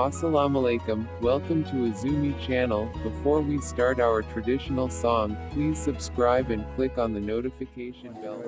Assalamualaikum, welcome to Azumi channel. Before we start our traditional song, please subscribe and click on the notification bell.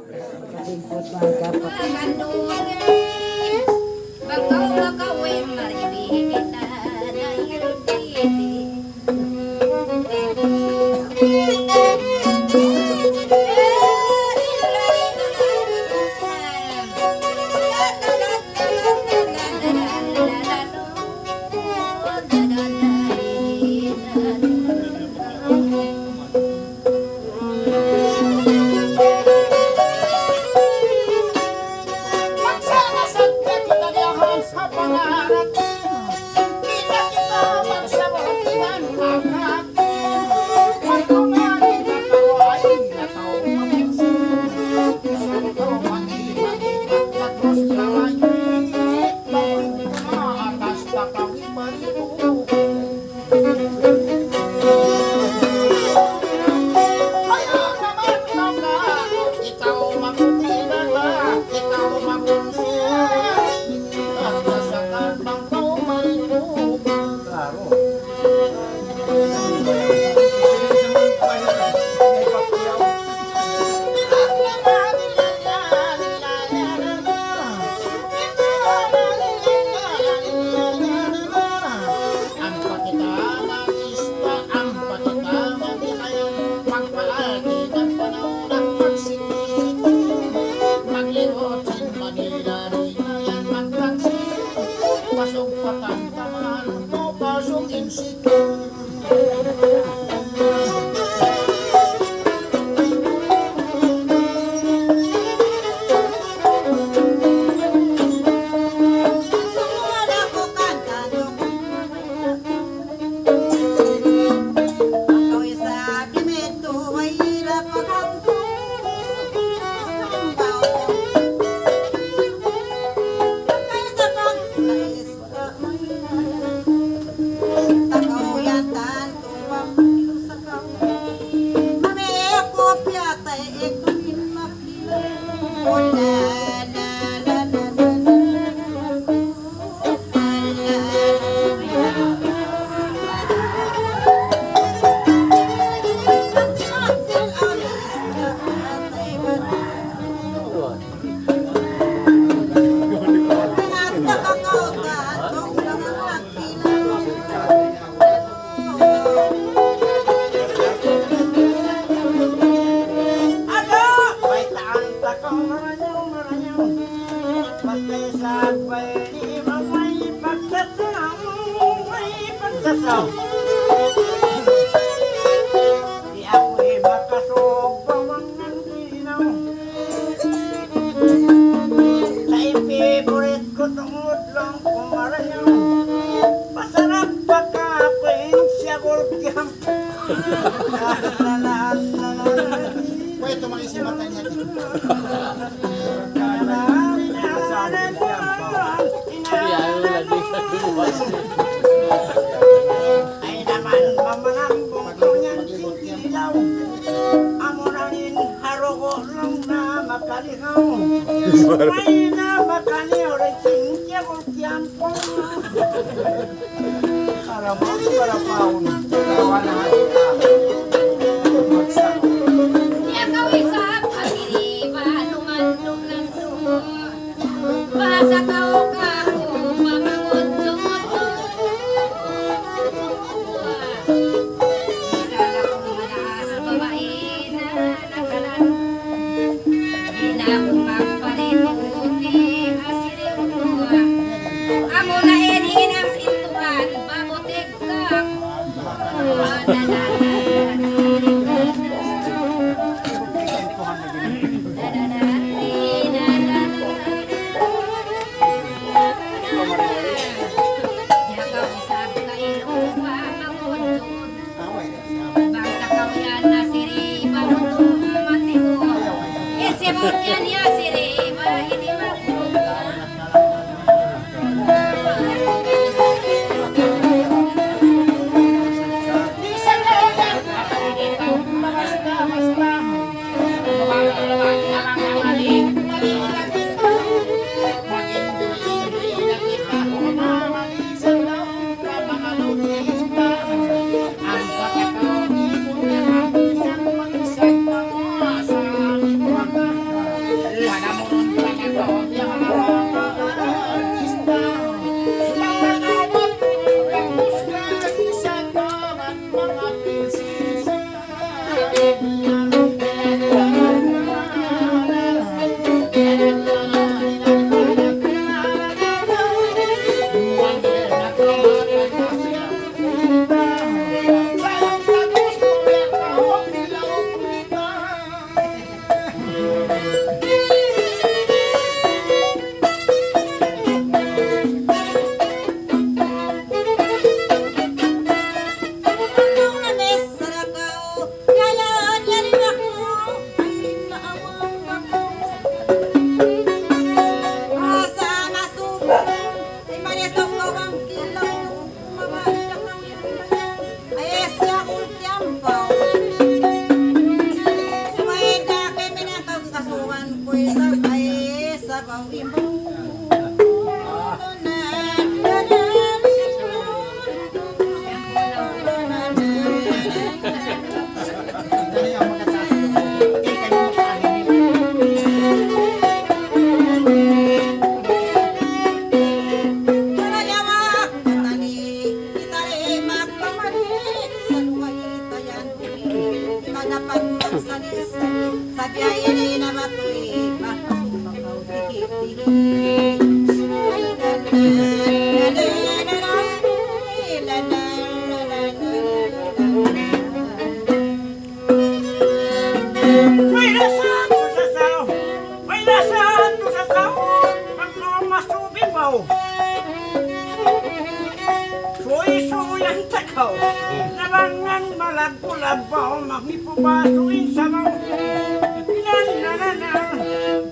Nalangan malagpulabaw, makipubasuin sa mga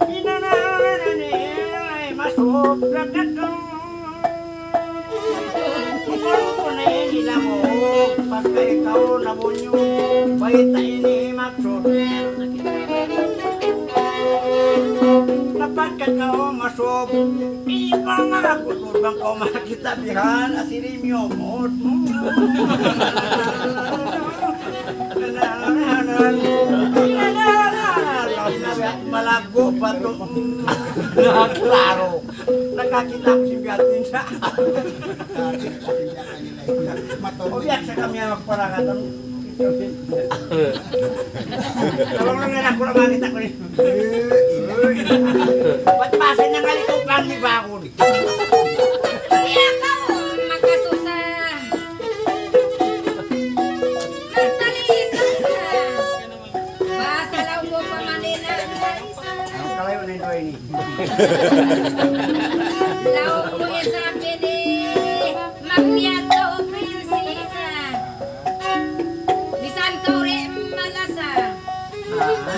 pinananananay, masobra ka to. Kung ko na nila mo, pagka ikaw na mo nyo, baita ini maksod. Dapat ka kao masob, ibang mga kutubang ko makitabihan, asirimyo mo. Malago pa ito. Klaro. Nakakita ko si Biatin siya. O yan siya kami ang magparangatan. Tawag lang nga ako na makita ko rin. Ba't pasin niya nga ito pang di ba ako? Kaya ka magkasusa. Magtalisan sa. Basalaw mo pa manina. Ang kalayo na ito ini. Law mo isabi ni Magyato Prinsesa. Bisan ka rin malasa.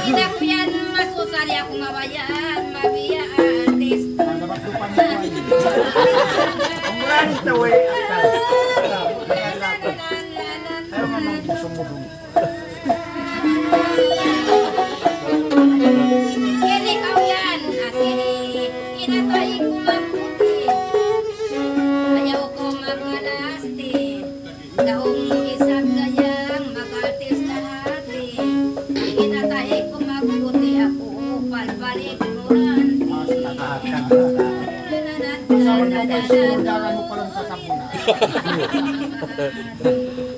Ina ko yan masusari ako mabayan. Mabiya artist. Ang murang ito eh. Ayaw nga mga busong-busong. Kini kau yan, asiri, inatay ko mabuti. Ayaw ko magalasti, daong mo isang gayang mag-artist na hati. Inatay ko mabuti ako, palbalik moranti.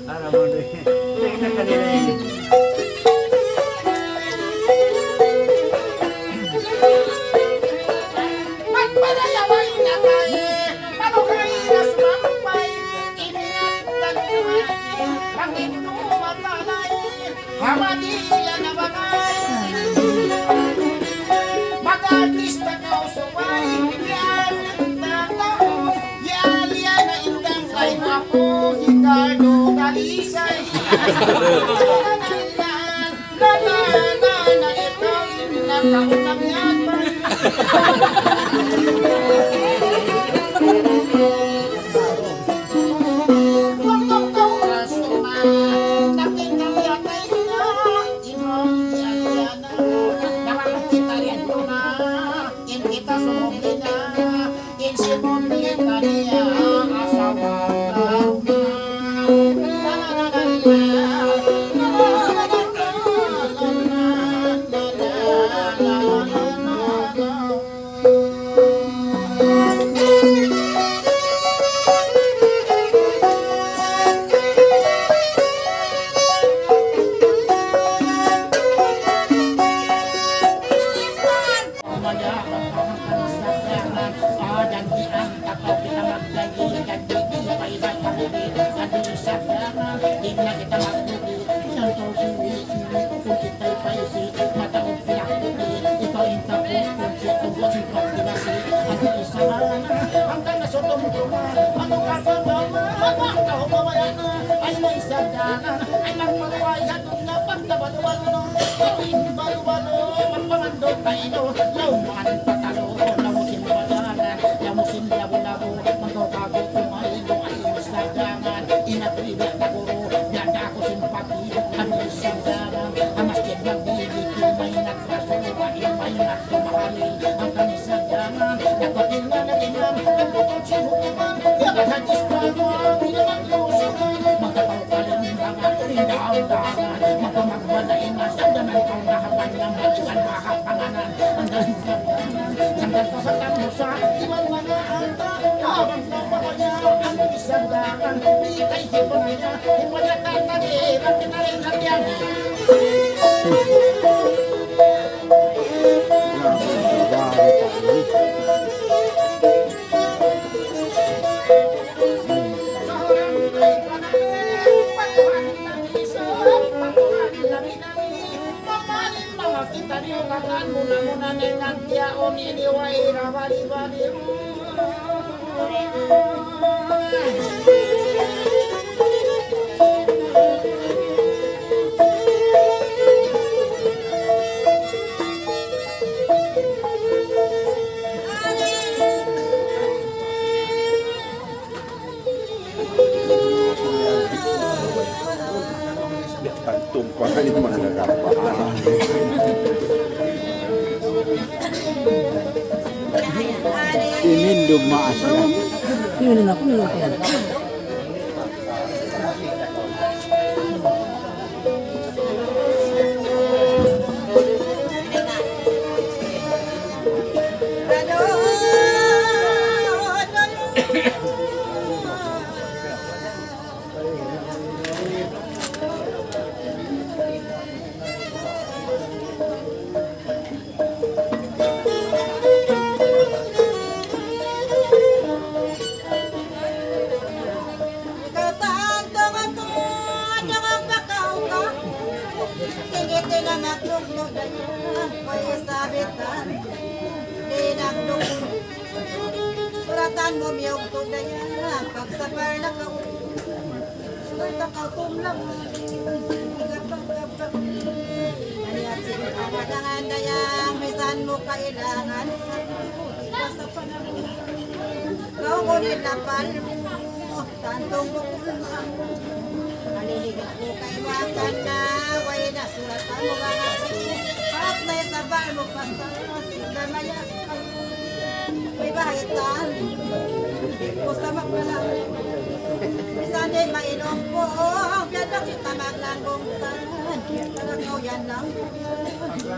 Alam mo rin. Tingnan ka nila yun. Magpadayaway na tayo, manukahinas mampay, ingat na luwag, pangino matalay, hamadila na bagay. Mag-artista ka usumay, yan na tao, yan na indang kay ako, Ricardo Galisay. Na ito, inakausap yan. Ang ay nagtiyaon iniway rabali-bali. Tumpah ni mana dapat. Inindog maas na. Yun na ako niloko. Suratan mo miyog to daya pagsapar na ka surata ka kumlang ayat sige kadangan daya misan mo kailangan sa panahon kau ko nilapal mo tantong mo maliligat ko kay wakan na way na suratan mo mga at may sabay mo pasal gamaya may bahitan ko sa makala misan ay mainom ko ang biyadak si tamag lang kong tanan talagaw yan lang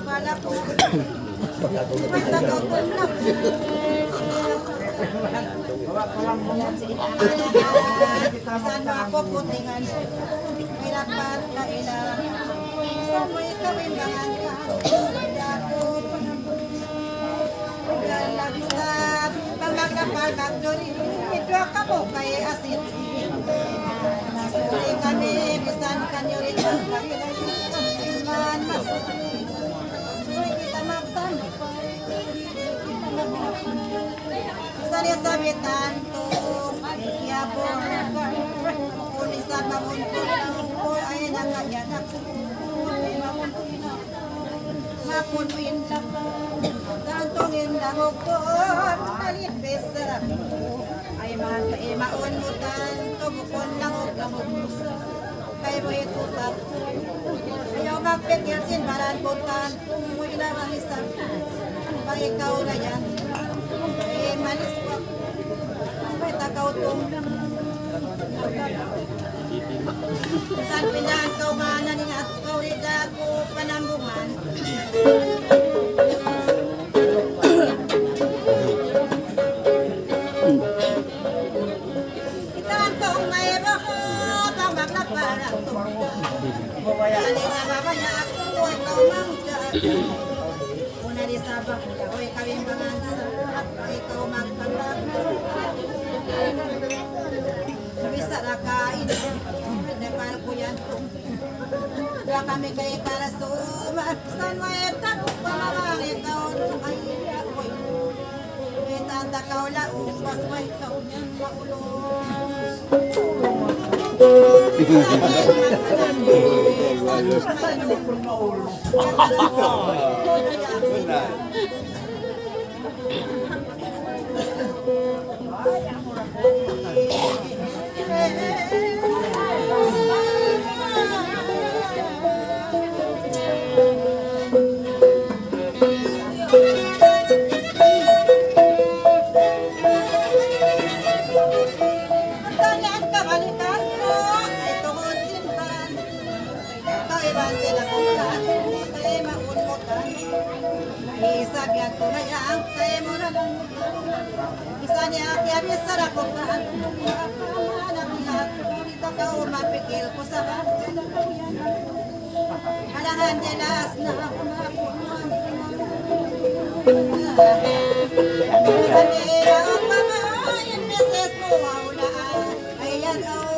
pala ko may tagaw ko lang misan mo ako putingan may lapat ka ilang misan mo ikaw imbangan ka hindi ako lalabisat pagkakapal magdori ito ka mo kay asin nasuli kami bisan kanyo rin ang kabilayan masuli kita magtanong bisan niya sabitan to iyabo kung isa mamunto ko ay nakayan ako mapunwin lang tantongin lang ako talit besarap ay maun mo tanto bukon lang o lamog musa kay mo itutak ayaw magpikil sinbaran ko tantong mo inawang isang pa ikaw na yan ay malis ko may takaw tong saan pinahan ka umanan at kaurida ko panambungan itaan ko ang may bakot ang maglagparang tungkol alin na babaya ako ikaw manggan una di sabak ako ikawing pangansa ikaw magpaglag bisa na kain nepal ko yan wala kami kay karasuma san maeta pamarang ikaw ay ako'y itanda ka wala umbas may ikaw niyang Isabihan ko na yang kay mo na lang isa niya kaya bisara ko kaan anak niya ito ka umapikil ko sa halangan jelas na ako na ako Saniya ang mga inmeses mo wala ayan oh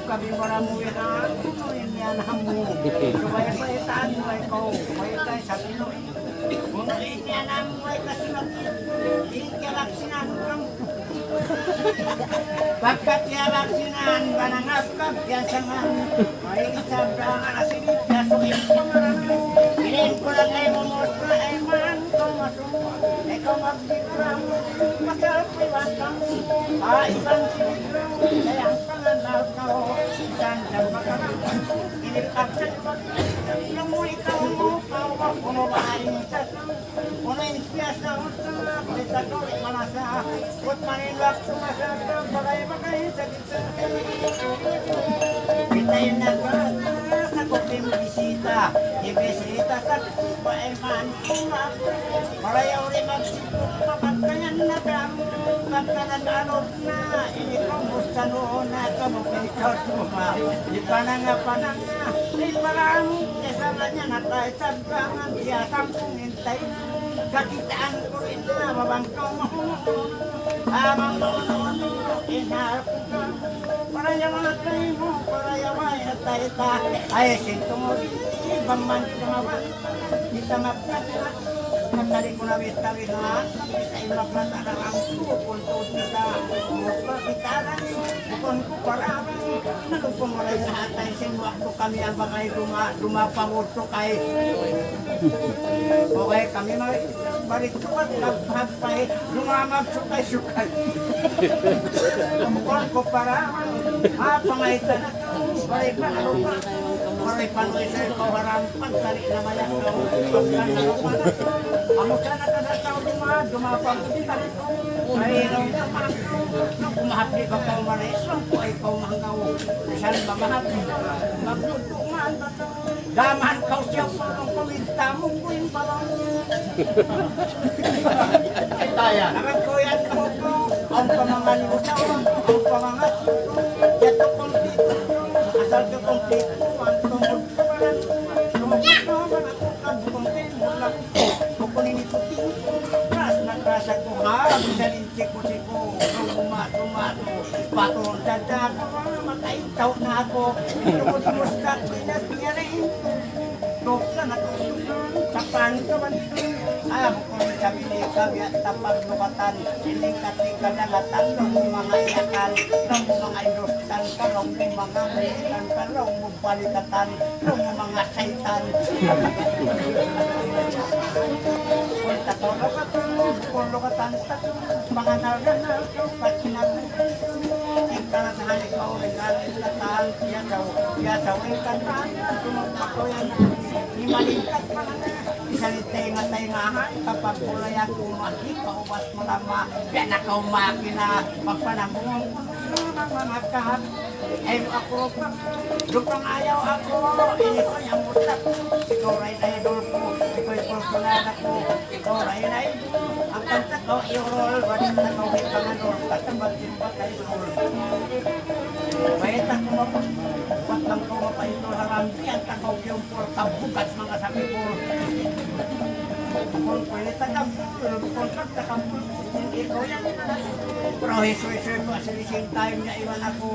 Kami maramuyan mo yan hamu. Supaya paitaan mo ikaw, paitaan sa Pinoy. Kung yan ang may kasilat, ikalak sinanong. Pagkat yalak sinan, banangapkap, yasangan. May isang brangan na silip, yasukin ko marami. Pilin ko lang ay mumostra, ay man kong masuwa. Ikaw magdikram, masapoy watang. Ibang sinigro, kayang panganal ka o. Isang pagkarang, inipag sa ibang. Nung mo ikaw mo, kawak ko mo bahayin sa Una inspiyas na utang, kita ko imanasa. Kut manilak sumasasa, bagay-bagay sa kita. Kita yung nagkata sa kuping bisita. Ibisita sa kupaiman kumap. Marayaw rin magsipong mapagkanyan na dam. Pagkanag-anod na, inikumusta noon na kamupin ikaw suma. Ipananga-pananga, iparang kesala niya na tayo sabrangan. Siya sampung hintay. Kakitaan ko rin na mabangkaw mo. Amang noon, inharap ko. Para yamatay mo, para yamay at tayo ta. Ay, sinto mo rin, ibang man kumawan. Kita mapnat. Matali ko na witawi na. Kita ilap na tarang pupunto kita. Mukha kita lang. Bukon ko parang. Nalupong mo rin sa hatay. Sinwak ko kami ang bakay dumapanguto kay. Okay, kami marito at nagpagpay. Lumamag sukay-sukay. Bukon ko parang. Pangaitan na. Balik pa na lupa. Maray panoy sa ikaw harampag. Tari na mayak na. Pagkan na lupa na. Amusta na ka na tao dumapang kita. Ay, kumahapli ka pa umarisong ko ay paumanggaw. Saan ba mahapli? Maglutuman ba ito? Damahan kaw siya pa ng kuminta mo ko yung balong. Ay taya. Nakagkuyan ko po. Ang pamangalimusaw. Ang pamangat. Yato kong dito. Asal ko kong dito. Ang tungkol ko ba lang. Tungkol ko ba lang. Ang bukong tinulak. Kukunin ito tingko. Kras na kras ako. Harap sa lintik-ko-siko. Tumato. Patron sa dako. Makaintaw na ako. Tumot-mustak. Pinas-pinya rin. Doksan ako. Tapan ka ba nito? Kung sabi niya kami at tapag lukatan. Siling-katika na tatlong mga iyakan. Nung mga inusan ka. Nung mga iyakan ka. Nung balikatan. Nung mga saitan. Kung tatulog at kung lukatan mga naranal ko patinan. Ikarasahan ikaw regalin latahan siya daw ikantahan. Tumagpakoyan himalingkat pa na Isalitay-nga-tay-ngahan kapag kulay ako makikaubat mo lama. Yan ako makina magpanamong ng mga kahap. Ay ako pa, lupang ayaw ako. Ini ko yung mutak. Ikaw rin na idol ko. Ikaw yung pulpunada ko. Ikaw rin na idol. Ang kanta ko i-roll. Walit na ko hipanganol. Katabat din ba kayo roll. Bayit ako mapag. Ba't lang ko mapaitol harambi. Ang takaw yung pul. Kabukas mga sabi ko. Kung pwede tagampul. Kung tagampul. Hindi ko yan. Pero hisoy-soy ko sa same time niya iwan ako.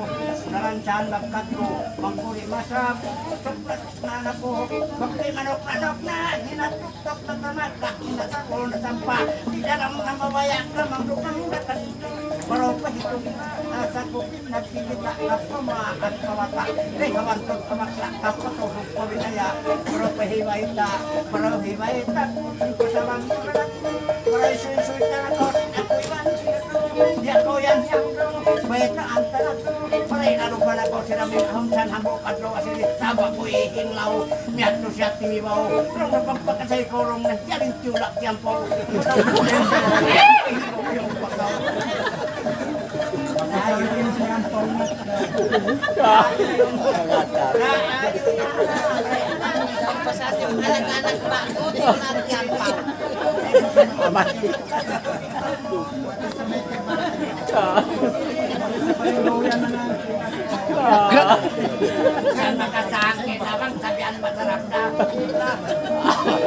Naransahan magkat ko. Mangkuri masap. Soplat na ako. Bakti manok-manok na. Hinatuk-tok na tamat. Hinatakol na sampa. Tidak lang mga mabayak na. Manglukang dakat. Pero pahitong sa kupit nagpilita ako maakat kawata. Eh, kawantog kamaksak ako tulog ko binaya. Pero pahiwayta. Pero hiwayta. Ito sa mga kalat. Pero isuy-suy ka na ko. Ako iwan. Di ako yan yang bayit na ang talat. Pero inalupan ako sila may hamsan hambok at lo asili. Taba ko ihinglaw. Miyat no siya timibaw. Pero napagpakasay korong na yaling tulak yan po. Ay, Anak-anak Pak ko, tingnan yan pa. Saan makasakit, habang sabihan masarap na.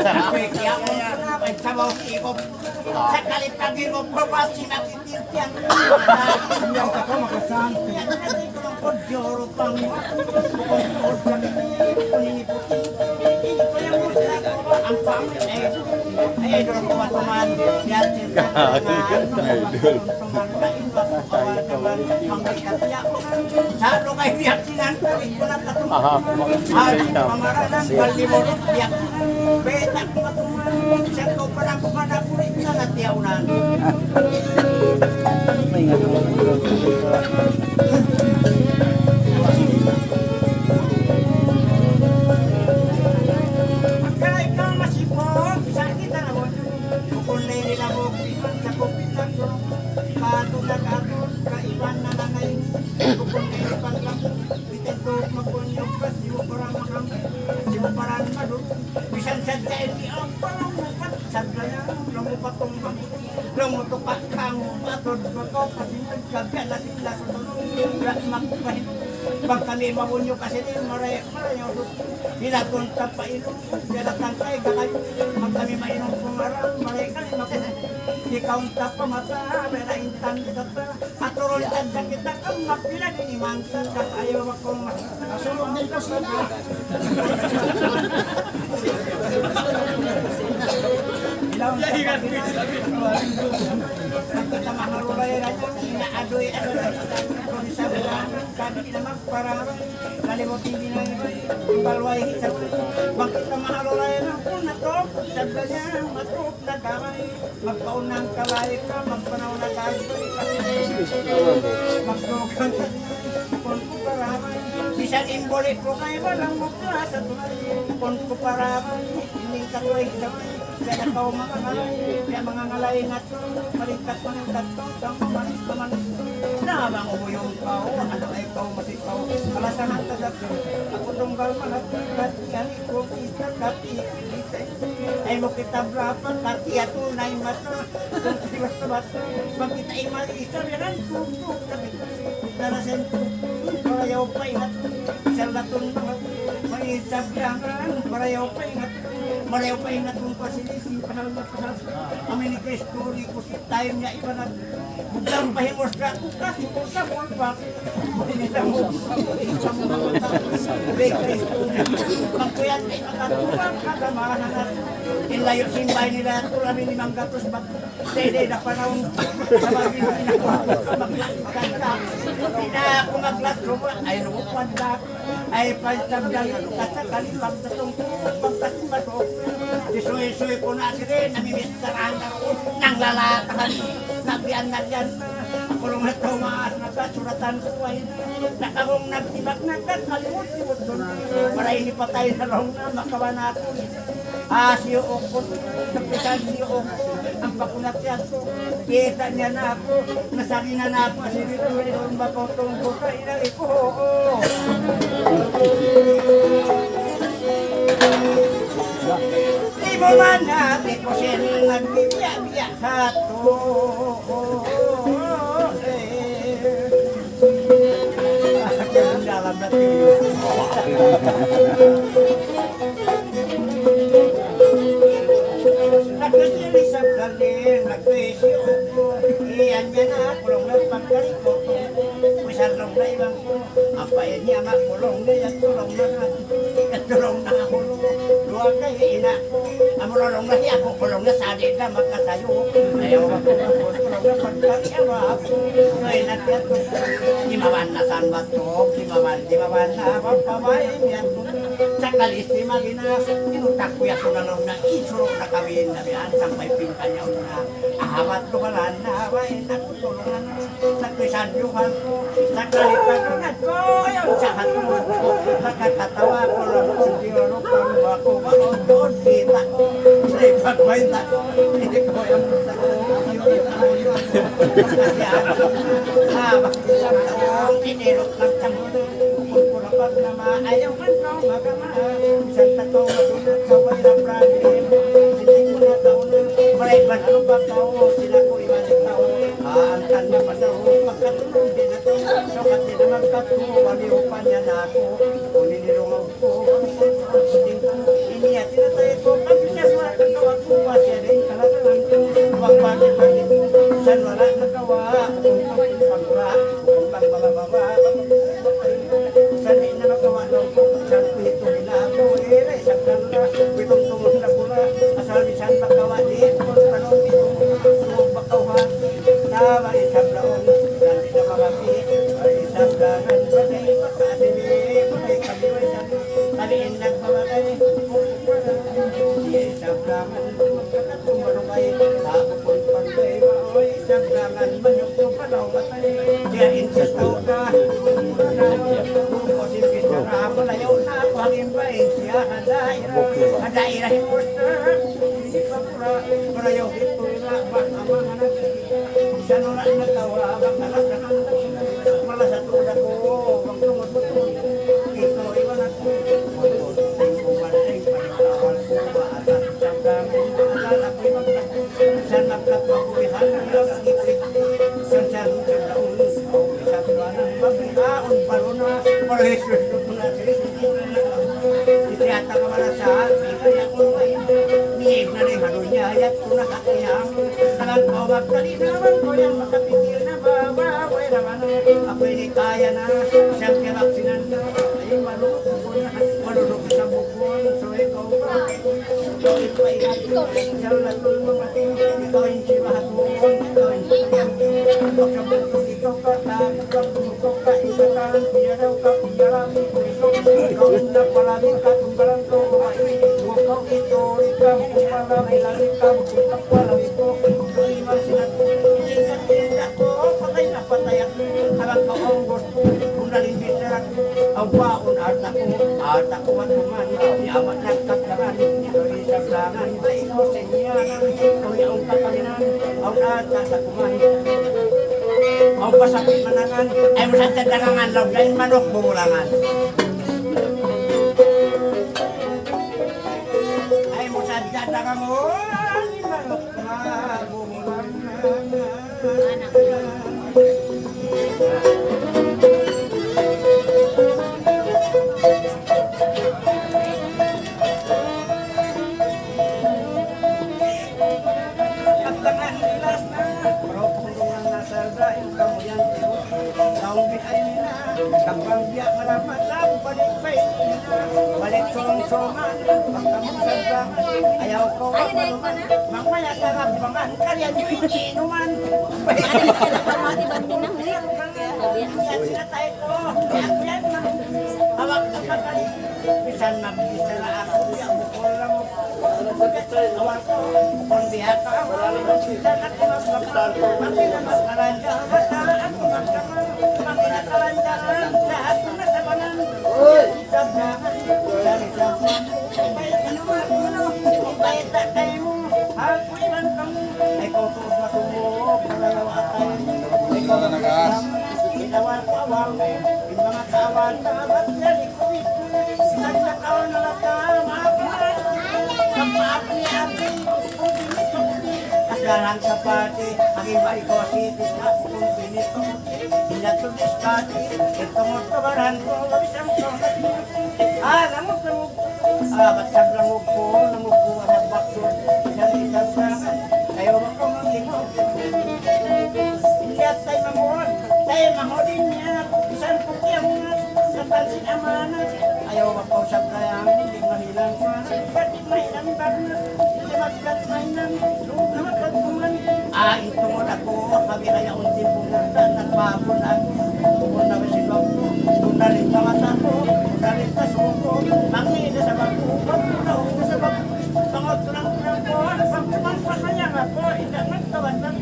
Sabi kaya ko na, may sabaw ikop. Sa kalipag-ikop ko ba sinakitintiyan? Yung ako makasangki. Yan natin ko ng podyoro pang bukod sa puniputi. Hindi ko yung musla ko ang pangit ay idol ko matuman. Yan sila idol. Salo kayo biyakinan ko, ito lang katuman. Pamaranan, balimurot, biyakinan. Beta ko matuman. Siya ko parang kumanapulit na natiyawnan. Pagkain ka masipon, sakit na naman. Kukunay nila mo, pipan sa kupitan ko. Katulad-atulad, kailan na langay. Kukunay paglang, bitento magpunyong ka, siyo parang makang, siyo parang malun. Bisan sadya, hindi ang parang mupat, sadya yan, lumupatong bang, lumutupak kang matod, makaw, pasinag, kagyan, lasing, lasutulong, magpahin. Pag kami mabunyo kasi din, marayaw, hinatunta pa ilong, pinatang kay gakayo, pag kami mainong pumarang, maraykan, makunin. Ikaw ang tapamata, beraintan kita ta, aturon tanda kita kang mapila ni imantan, kang ayaw akong masulong nito sana. Ilaw ang kita maharulay raya, inaadoy, kung isa bilang, kami naman parang, kalimutin din ang balway, bang kita maharulay na po na to, sabla niya, matrop na damay, magpaon ng kalay ka, magpanaw na kagay, magdogang ka, kung ko paramay, bisan imbolit ko kayo walang mukha sa tunay, kung ko paramay, ining katuay sabay, kaya ikaw mga ngalay, kaya mga ngalay nga to, malikat mo ng dato, kang kumanis kumanis, nahabang umuyong kao, ano ay kao masikaw, alasan ang tagat, ako tunggal malat, yan iko, isa, kati, ay mo kita berapa, kati ato na yung mata, kung kasi basta basta, pag kita imalisa, meron tutok, darasin tutok, parayaw pa ingat, isang latong mga, may sablangan, parayaw pa ingat, parayaw pa ingat kung pasilisi, panal na pasal, amin ni story ko si time niya iba na, bugdang pahimos na ako, kasi kung sa wallback, hinila mo, sa mga mata, bakery story, magkuyan ay makatubang, kagamahan na, inlayo simbay nila ito, amin ni Manggatos, dede na panahon, sa mga ginagawa, maglakaganda, hindi na ako maglatrubo, ay lumupad na, ay pagtabdang, kasakalimang tatong pagkasimato, isuy-suy ko na sila, namimistaran ako, nang lalatahan, nabiyan na dyan, kulong na tumaas na suratan ko ay nakakong nagtibak na kalimut-limut doon, para inipatay na lang na makawanaton. Siyo okot, napitan siyo okot, ang pakunat yan ko, kita niya na ako, nasarina na ako, asirito rin bakotong buka, inang iko, di mo man natin ko siya nagbibiyak-biyak sa to. Ang dalam na tiyo. Nagkasili sa galing, nagkasili ako. Iyan niya na, kulong na pagkariko. Wisarlong na ibang ko. Ang payan niya nga, kulong na yan, tulong na nga. Tulong na ako. Luwa kayo, ina ko. Amulong na siya ako, kulong na sadi na makasayo. Ayaw ako, kulong na pagkariyawa ako. Ngayon natin ito. Dimawan na san batok, dimawan na papabayin yan. Sa kalis ni Magina, inutak ko yato na lang na isurok na kawin na biyan. Sampay pinkanyaw na ahawat ko balan na hawain at tulungan sa krisadyuhan ko. Sa kalipagunat ko, ayaw sa hatuan ko. Nakakatawa ko lang ko, diyoro pang bako, bakon doon kita ko. Sa ipagbayta ko, hindi ko yung sa ko. ang inirot ng tangulo. Pagkurapag na maayaw man nung magama. Isang tataw matulog kaway na problem. Hindi ko na taon na maray ba na ba tao? Sila ko ibalik tao. Aantan na pa daw. Pagkatulog din na tayo. Sokat din na magkatulog. Waliw pa niya na ako. Kuninilungaw ko. Iniya tinatay ko. Pagkatulog niya mga katawag ko. Siya rin kalatalan ko. Huwag bakit san wala nagawa. Kung pagkura. Kung pagmamababa. San di na magawa daw ko. San pito nila ako. Isang kala. Pitong tungong na pula. Asal bisan pagkawa din. Kung tanong dito. Suwag bakawan. Nawa isang laon. San di na magapi. Isang langan. Bagay pagkasili. Bagay kamiway san. Taliin nagmamagay. Isang langan. Magkakatong malungay. Tapos pagkay. Isang langan. Manyok yung palaw matay. Diyain sa tao ka. Malayaw na ako hangin ba siya hadaira himuster hindi pa pura malayaw ito na bak amang anak isa nula natawa bak nalakahan malasatod ako bang tungod-tungod ito iwan ako tingkuman ay panitawal ko maatat sabdamin maatal ako'y magtako saan magkatwakulihan ng lagigit saan daun isang tuwanan mabihaon paluna Malaysia Itiyata ka wala sa kaya ko niig na rin halunya ayat ko nakakayang talang ko magdali naman ko yung makapitil na babaway naman ako'y di kaya na siyang kinaksinan ka ay malulog ko na malulog sa bukon so ikaw ba ikaw siyang latul mga ikaw yung simahatun ikaw yung simahatun pagkabuntong ikaw ka pagkabuntong ka isa ka piya daw ka piyarami ko ikaw na palagi ka tunggalan ko kau itu ikam kupala melali kamu kita pala itu iman sinan ikan tidak ko patay na patayak harap ka onggos kundalin bisarak au paun arta ko matuman di amat nagkataran ito isang langan baik ko senyanan kau yang kakalinan au arta sa kuman au pasakit manangan ay masatad darangan law lain manok bumulangan Dagang mo, manok na Pagdangan nilas na, pero pulungan na sarda, yung kamuyan tiyo, taong bihay nila, kapang biyak marapat lang, balik-bay nila, balik song-songan, pagkamang sardangan, ayaw ko kapaluman, mamaya karabbangan, kaya nyo inuman. Mati banding nang lihat. Yan sila tayo ko, ako yan, hawak ka pagkalit, bisan mabisa na ako, yan bukol lang mo. Awal ko, kung biyak ka, bisan ako magkakal, makinamakaranja, ako magkaman, makinakaranjaan, lahat ng nasabanan, sabdahan, sari-sabdahan, bayad na tayo mo, ako iman kang, ay kutus matulog, malayaw atay, ay kutus Awal ko awal, yung mga kaawal na ba't yan ikuit, isang nakaon na lata, mapalat, kapaap ni ate, kaslarang sa pati, ang iba ikaw sitis na kung pinito, hinatubis pati, itong otobaran ko, isang sokat mo, lamog, ba't sablamog ko, ang nagbakso, isang sangan, ayaw mo ko manginog, hindi at tayo mamuhan, tayo mahodin niya, isang pukyang nga, napansin amanat, ayaw makausap kaya, hindi mahilang mana, pati mahilang bagna, hindi magkat mainang, loob na magkatuman, ito mo na ko, kami kaya unti pumunta, nagpapon ako, pumunta ko si Bangko, tunalit pa mata ko, tunalit pa suko, mangina sa bangko, pagpunaw ko sa bangko, pangot-tunang-tunang ko, pagpuman pa kaya nga po, hindi magtawan lang.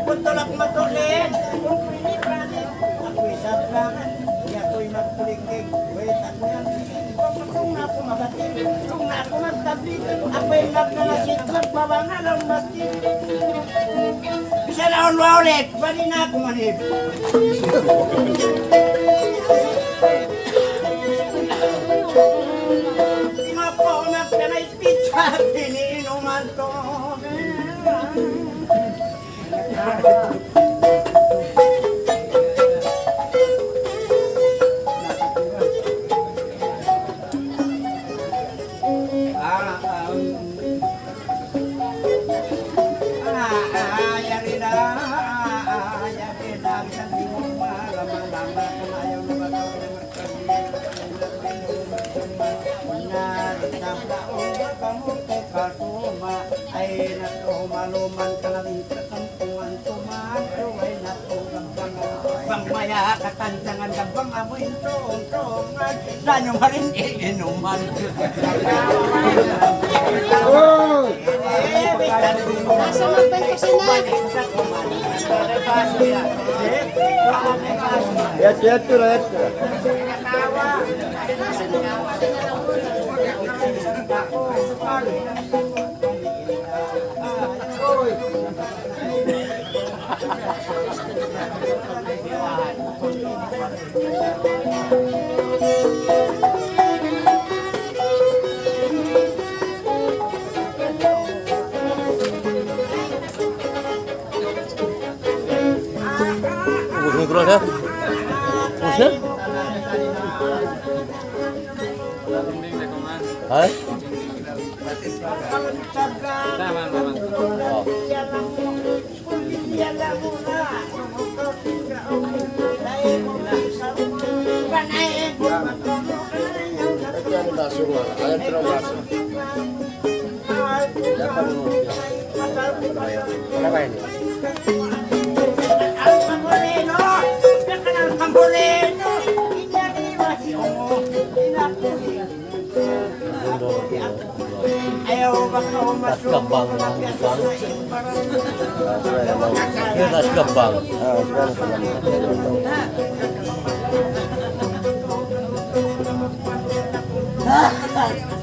Kuntulak matulid, kung pinipanin, ako'y sablangan, di ako'y magpuligig, wait ako yan, kung na ako magating, kung na ako magtablit, ako'y magnalasikot, Nagbabangan ang masjid. Bisa naon ba ulit? Bali na ako manib. Tingnan po, nagkanay pizza, piniinuman to. Ay natumaluman ka na rin sa kampungan tumaluay na tugang bang maya katansangan ka bang amoy tong-tongan sanyo marin iinuman Nasa magbento sila. Yat, turat. Ubus mikro ya? Ubus ya? Hai? Kenapa ini? Ayaw baka umasok Kembang, ini tas kembang. Sekarang